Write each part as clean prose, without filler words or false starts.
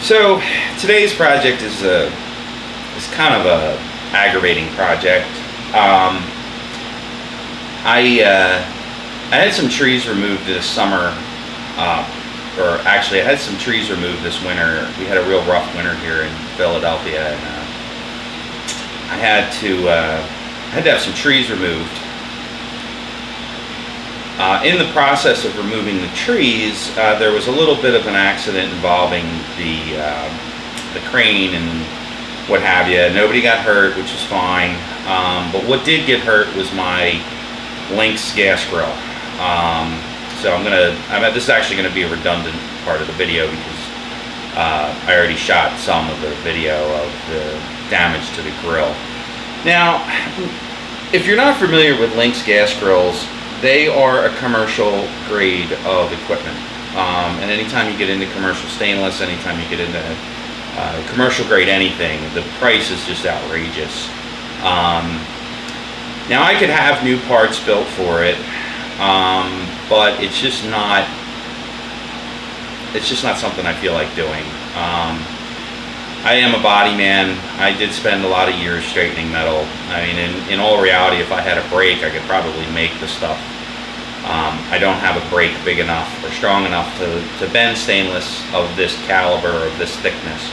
So today's project is kind of a aggravating project. I had some trees removed this summer, or actually I had some trees removed this winter. We had a real rough winter here in Philadelphia, and I had to have some trees removed. In the process of removing the trees, there was a little bit of an accident involving the crane and what have you. Nobody got hurt, which is fine. But what did get hurt was my lynx gas grill. So this is actually going to be a redundant part of the video because I already shot some of the video of the damage to the grill. Now, if you're not familiar with lynx gas grills, they are a commercial grade of equipment. And anytime you get into commercial stainless, anytime you get into commercial grade anything, the price is just outrageous. Now I could have new parts built for it, but it's just not something I feel like doing. I am a body man. I did spend a lot of years straightening metal. I mean, in all reality, if I had a brake, I could probably make the stuff. I don't have a brake big enough or strong enough to bend stainless of this caliber, of this thickness.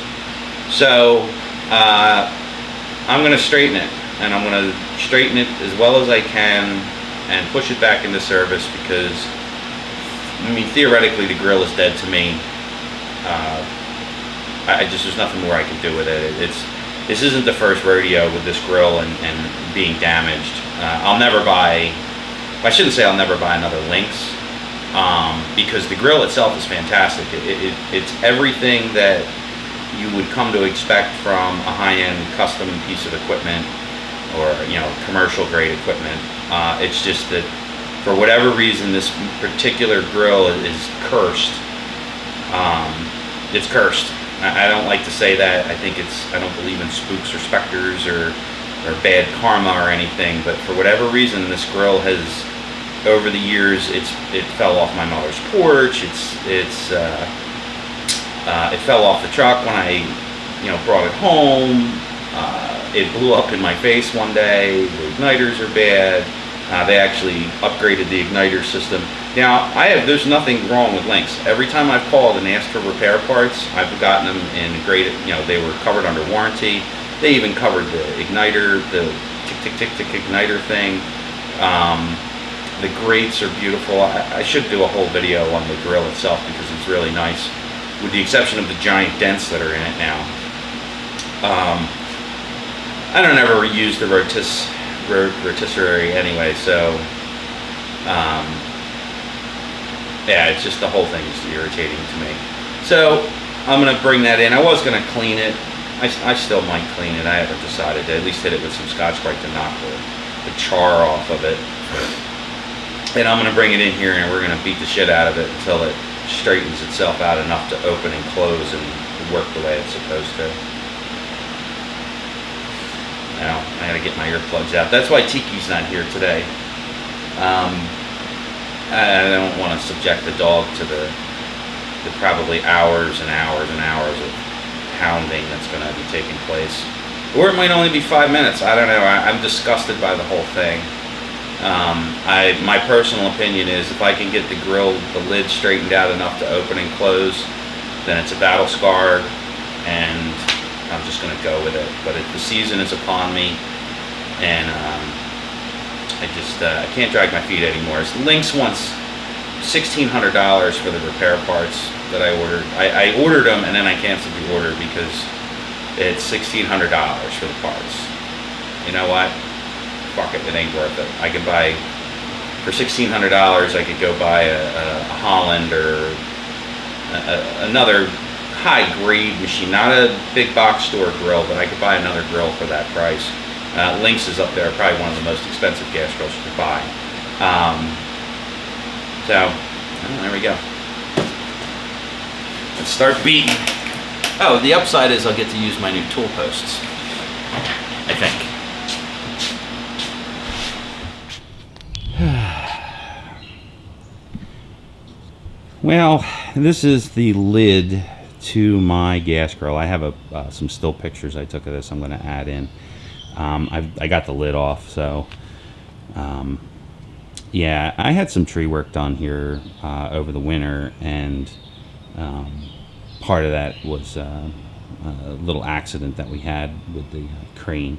So I'm going to straighten it, and I'm going to straighten it as well as I can and push it back into service because, I mean, theoretically the grill is dead to me. There's nothing more I can do with it. This isn't the first rodeo with this grill and being damaged. I shouldn't say I'll never buy another Lynx, because the grill itself is fantastic. It's everything that you would come to expect from a high-end custom piece of equipment or, commercial grade equipment. It's just that for whatever reason this particular grill is cursed. It's cursed. I don't like to say that. I don't believe in spooks or specters or bad karma or anything, but for whatever reason this grill has, over the years, it fell off my mother's porch. It fell off the truck when I brought it home. It blew up in my face one day. The igniters are bad. They actually upgraded the igniter system. Now, there's nothing wrong with Lynx. Every time I've called and asked for repair parts, I've gotten them in great, they were covered under warranty. They even covered the igniter, the tick igniter thing. The grates are beautiful. I should do a whole video on the grill itself because it's really nice, with the exception of the giant dents that are in it now. I don't ever use the rotisserie anyway, so yeah, it's just the whole thing is irritating to me. So I'm going to bring that in. I was going to clean it. I still might clean it. I haven't decided to at least hit it with some Scotch-Brite to knock the char off of it. And I'm going to bring it in here and we're going to beat the shit out of it until it straightens itself out enough to open and close and work the way it's supposed to. Now, I gotta get my earplugs out. That's why Tiki's not here today. I don't want to subject the dog to the probably hours and hours and hours of pounding that's going to be taking place. Or it might only be 5 minutes. I don't know. I'm disgusted by the whole thing. My personal opinion is if I can get the grill, the lid straightened out enough to open and close, then it's a battle scar, and I'm just going to go with it. But the season is upon me, and I can't drag my feet anymore. Lynx wants $1,600 for the repair parts that I ordered. I ordered them and then I canceled the order because it's $1,600 for the parts. You know what? Fuck it, it ain't worth it. I could buy, for $1,600, I could go buy a Holland or another high-grade machine, not a big box store grill, but I could buy another grill for that price. Lynx is up there, probably one of the most expensive gas grills you could buy. So, there we go. Let's start beating. Oh, the upside is I'll get to use my new tool posts, I think. Well, this is the lid to my gas grill. I have some still pictures I took of this I'm going to add in. I got the lid off, so yeah, I had some tree work done here over the winter, and part of that was a little accident that we had with the crane.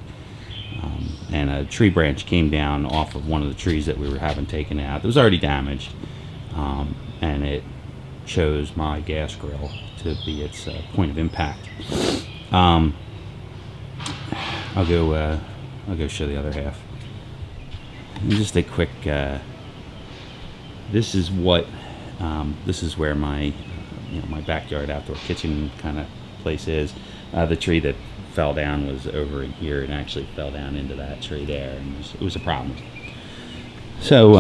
And a tree branch came down off of one of the trees that we were having taken out. It was already damaged, and it chose my gas grill to be its point of impact. I'll go show the other half. And just a quick. This is what. This is where my, my backyard outdoor kitchen kind of place is. The tree that fell down was over here and actually fell down into that tree there, and it was a problem. So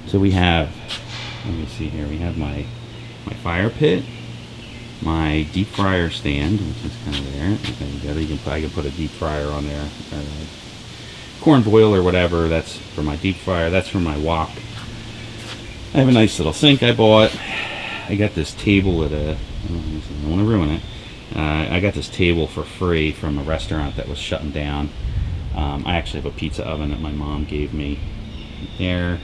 so we have, let me see here, we have my fire pit, my deep fryer stand, which is kind of there. I can put a deep fryer on there, corn boil or whatever. That's for my deep fryer. That's for my wok. I have a nice little sink I bought. I got this table at I don't want to ruin it. I got this table for free from a restaurant that was shutting down. I actually have a pizza oven that my mom gave me there,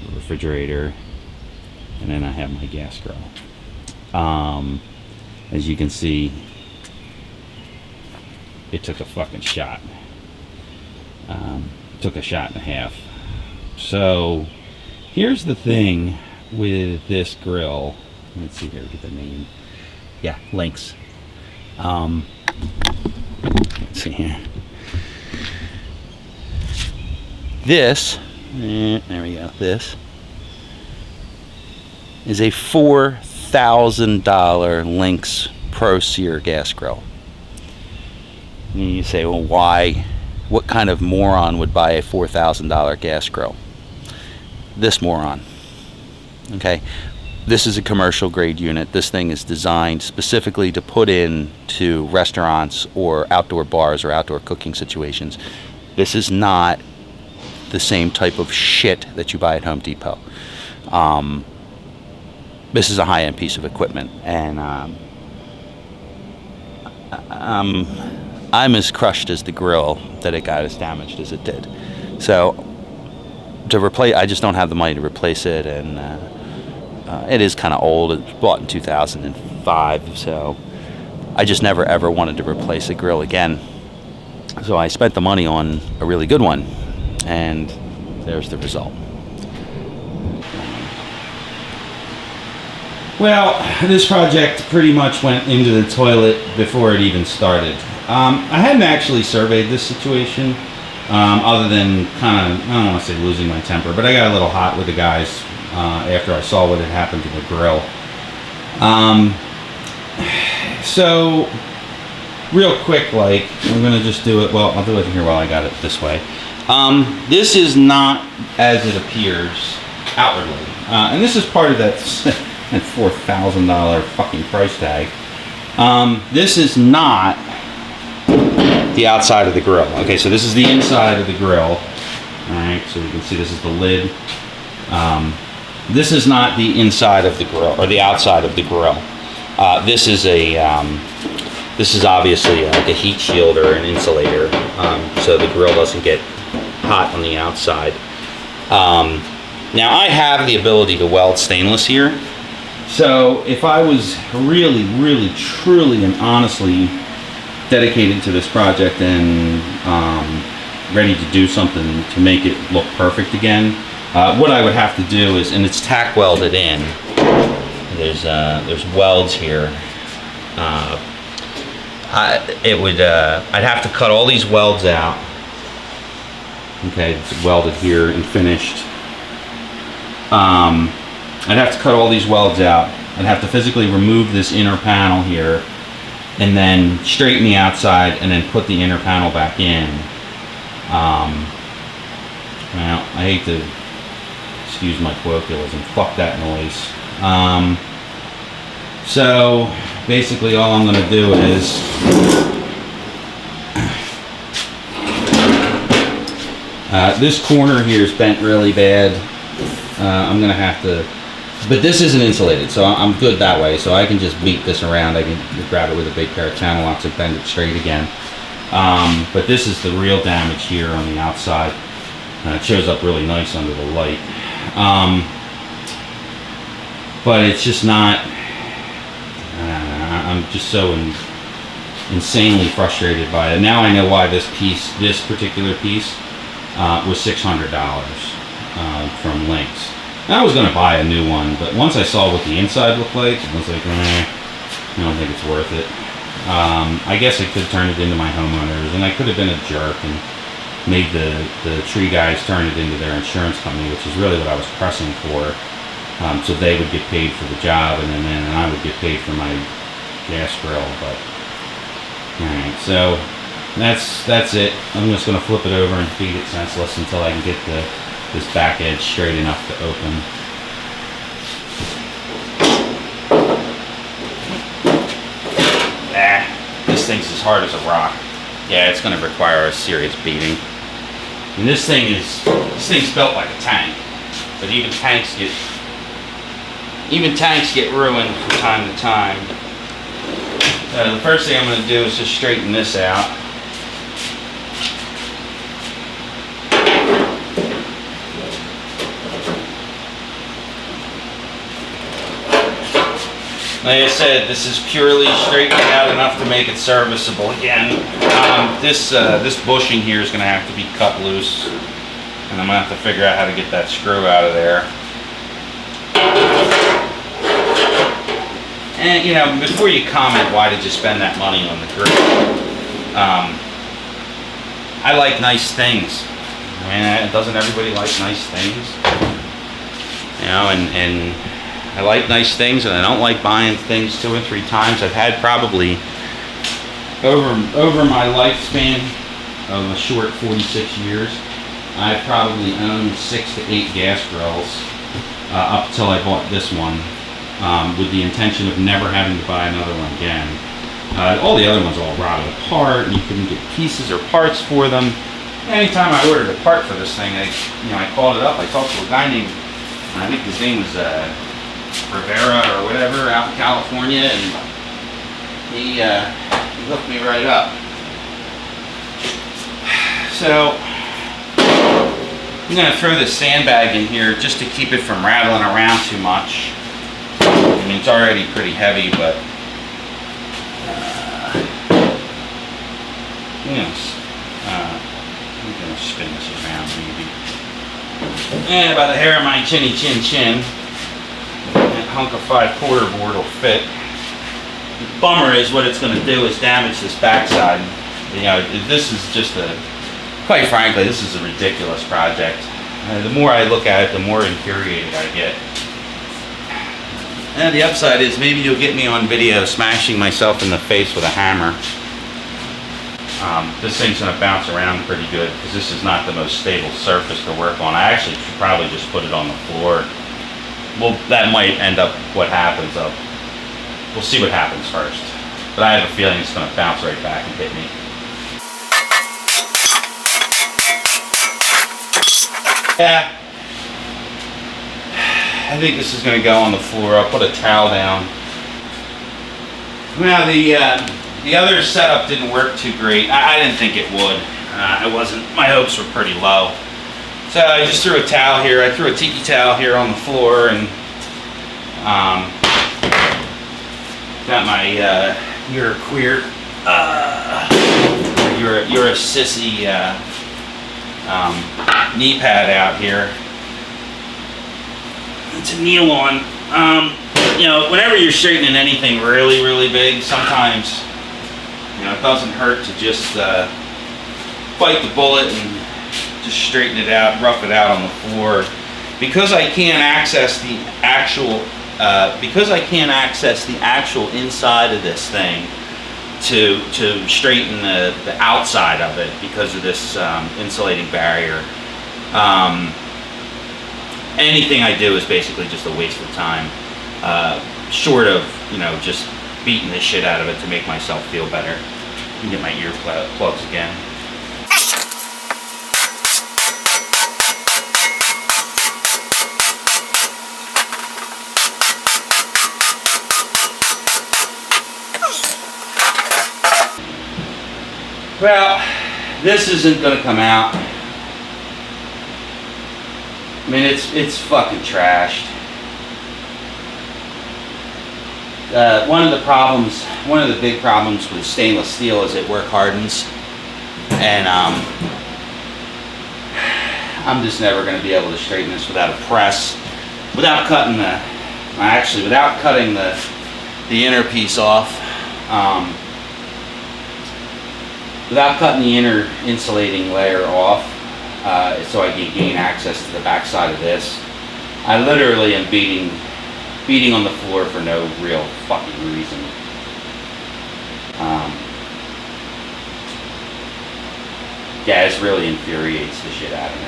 a refrigerator, and then I have my gas grill. As you can see, it took a fucking shot. Took a shot and a half. So here's the thing with this grill. Let's see here, get the name. Yeah, Lynx. Let's see here. This, there we go. This is a $4,000 Lynx Pro Sear gas grill. And you say, well, why? What kind of moron would buy a $4,000 gas grill? This moron. Okay. This is a commercial grade unit. This thing is designed specifically to put in to restaurants or outdoor bars or outdoor cooking situations. This is not the same type of shit that you buy at Home Depot. This is a high-end piece of equipment, and I'm as crushed as the grill that it got as damaged as it did. So to replace, I just don't have the money to replace it, and it is kind of old. It was bought in 2005, so I just never ever wanted to replace a grill again. So I spent the money on a really good one, and there's the result. Well, this project pretty much went into the toilet before it even started. I hadn't actually surveyed this situation, other than kind of, I don't want to say losing my temper, but I got a little hot with the guys after I saw what had happened to the grill. So, real quick, like, I'm going to just do it, well, I'll do it here while I got it this way. This is not as it appears outwardly. And this is part of that $4,000 fucking price tag. This is not the outside of the grill. Okay, so this is the inside of the grill. Alright, so you can see this is the lid. This is not the inside of the grill, or the outside of the grill. This is obviously like a heat shield or an insulator, so the grill doesn't get hot on the outside. Now I have the ability to weld stainless here, so if I was really, really, truly, and honestly dedicated to this project and ready to do something to make it look perfect again, what I would have to do is, and it's tack welded in. There's welds here. I'd have to cut all these welds out. Okay, it's welded here and finished. I'd have to cut all these welds out. I'd have to physically remove this inner panel here, and then straighten the outside, and then put the inner panel back in. Well, I hate to, excuse my colloquialism, fuck that noise. So basically all I'm going to do is this corner here is bent really bad. I'm going to have to But this isn't insulated, so I'm good that way. So I can just beat this around. I can grab it with a big pair of channel locks and bend it straight again. But this is the real damage here on the outside. It shows up really nice under the light. But it's just not, I'm just so insanely frustrated by it. Now I know why this particular piece, was $600 from Lynx. I was going to buy a new one, but once I saw what the inside looked like, I was like, I don't think it's worth it. I guess I could turn it into my homeowners, and I could have been a jerk and made the tree guys turn it into their insurance company, which is really what I was pressing for, so they would get paid for the job, and then I would get paid for my gas grill. But all right, so that's it. I'm just going to flip it over and feed it senseless until I can get this back edge straight enough to open. This thing's as hard as a rock. Yeah, it's going to require a serious beating. And this thing's built like a tank, but even tanks get ruined from time to time. The first thing I'm going to do is just straighten this out. Like I said, this is purely straightening out enough to make it serviceable again. This bushing here is going to have to be cut loose, and I'm going to have to figure out how to get that screw out of there. And you know, before you comment, why did you spend that money on the grill? I like nice things. I mean, doesn't everybody like nice things? You know, and I like nice things, and I don't like buying things 2 or 3 times. I've had probably over my lifespan of a short 46 years, I've probably owned 6 to 8 gas grills up until I bought this one, with the intention of never having to buy another one again. All the other ones all rotted apart, and you couldn't get pieces or parts for them. Anytime I ordered a part for this thing, I called it up. I talked to a guy named, I think his name was Rivera or whatever, out in California, and he hooked me right up. So I'm going to throw this sandbag in here just to keep it from rattling around too much. I mean, it's already pretty heavy, but I'm going to spin this around maybe. And about a hair of my chinny chin chin. That hunk of 5/4 board will fit. The bummer is what it's going to do is damage this backside. You know, this is just quite frankly, this is a ridiculous project. The more I look at it, the more infuriated I get. And the upside is maybe you'll get me on video smashing myself in the face with a hammer. This thing's going to bounce around pretty good because this is not the most stable surface to work on. I actually should probably just put it on the floor. Well, that might end up what happens. We'll see what happens first. But I have a feeling it's going to bounce right back and hit me. Yeah. I think this is going to go on the floor. I'll put a towel down. Now the other setup didn't work too great. I didn't think it would. My hopes were pretty low. So I just threw a towel here. I threw a tiki towel here on the floor, and got my you're a queer, you're a sissy knee pad out here to kneel on. You know, whenever you're straightening anything really, really big, sometimes, you know, it doesn't hurt to just bite the bullet and just straighten it out, rough it out on the floor. Because I can't access the actual, inside of this thing to straighten the outside of it because of this insulating barrier. Anything I do is basically just a waste of time, short of, you know, just beating the shit out of it to make myself feel better. I can get my ear plugs again. Well, this isn't gonna come out. I mean, it's fucking trashed. One of the big problems with stainless steel is it work hardens, and I'm just never going to be able to straighten this without a press, without cutting without cutting the inner piece off, without cutting the inner insulating layer off, so I can gain access to the back side of this. I literally am beating on the floor for no real fucking reason. Yeah, this really infuriates the shit out of me.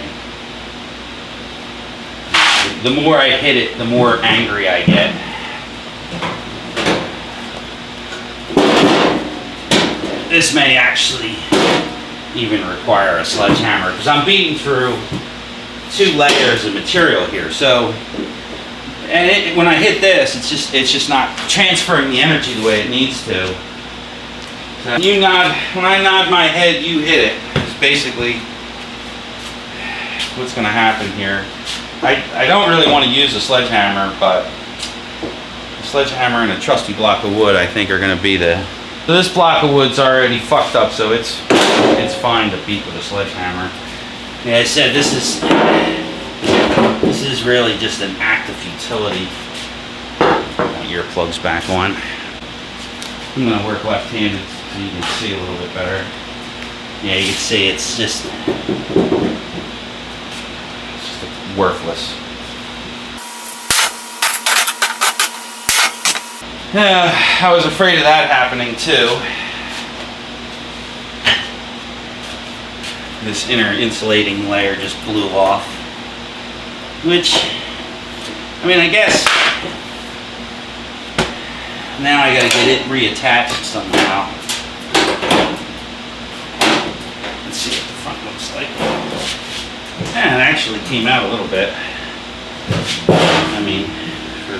The more I hit it, the more angry I get. This may actually even require a sledgehammer because I'm beating through 2 layers of material here. So, and when I hit this, it's just not transferring the energy the way it needs to. So when I nod my head, you hit it. It's basically what's going to happen here. I don't really want to use a sledgehammer, but a sledgehammer and a trusty block of wood I think are going to be the... So this block of wood's already fucked up, so it's fine to beat with a sledgehammer. Yeah, I said this is really just an act of futility. Put earplugs back on. I'm going to work left-handed so you can see a little bit better. Yeah, you can see it's just worthless. Yeah, I was afraid of that happening too. This inner insulating layer just blew off. Which, I mean, I guess now I gotta get it reattached somehow. Let's see what the front looks like. Yeah, it actually came out a little bit. I mean, for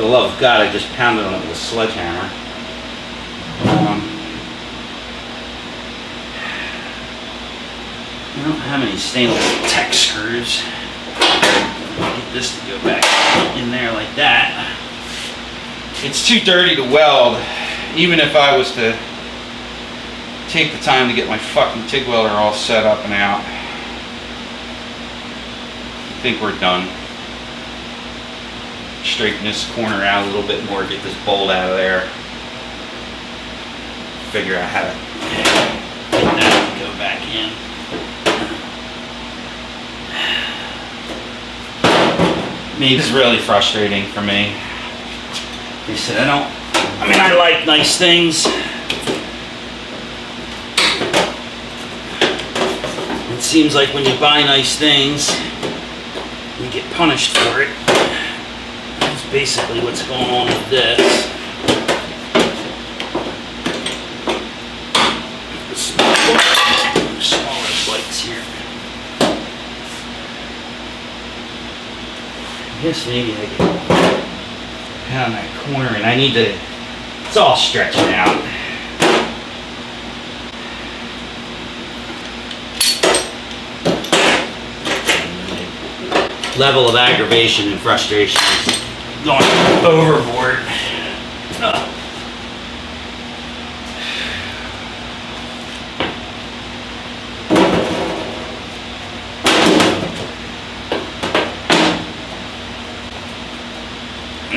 the love of God, I just pounded on it with a sledgehammer. I don't have any stainless tech screws. Get this to go back in there like that. It's too dirty to weld, even if I was to take the time to get my fucking TIG welder all set up and out. I think we're done. Straighten this corner out a little bit more, get this bolt out of there. Figure out how to get that to go back in. It's really frustrating for me. He said, I like nice things. It seems like when you buy nice things, you get punished for it. That's basically what's going on with this. Smaller spikes here. I guess maybe I can pound that corner, and I need to, it's all stretched out. Level of aggravation and frustration is going overboard.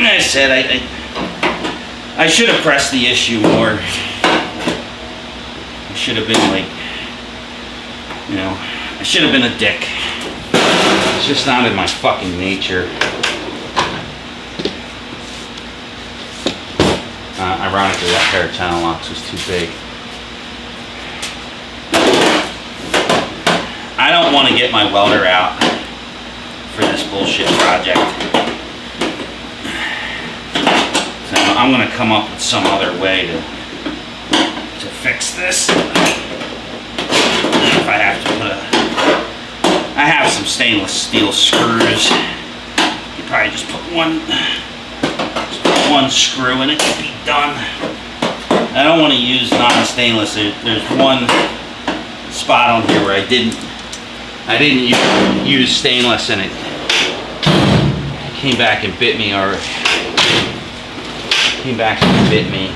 I said I should have pressed the issue more. I should have been like, I should have been a dick. It's just not in my fucking nature. Ironically, that pair of channel locks was too big. I don't want to get my welder out for this bullshit project. I'm going to come up with some other way to fix this. If I have to I have some stainless steel screws. You probably just put one screw in it to be done. I don't want to use non-stainless. There's one spot on here where I didn't use stainless, and it came back and bit me, or came back and bit me.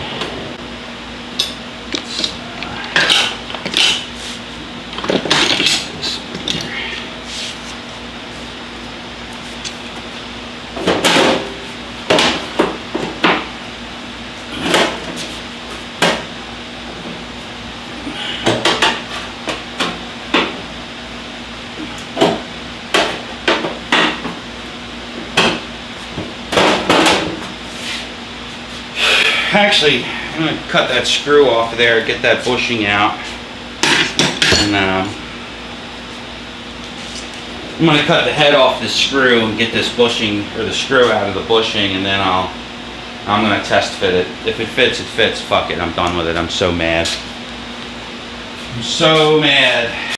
Actually, I'm going to cut that screw off of there, get that bushing out, and I'm going to cut the head off this screw and get this bushing, or the screw out of the bushing, and then I'm going to test fit it. If it fits, it fits. Fuck it, I'm done with it. I'm so mad. I'm so mad.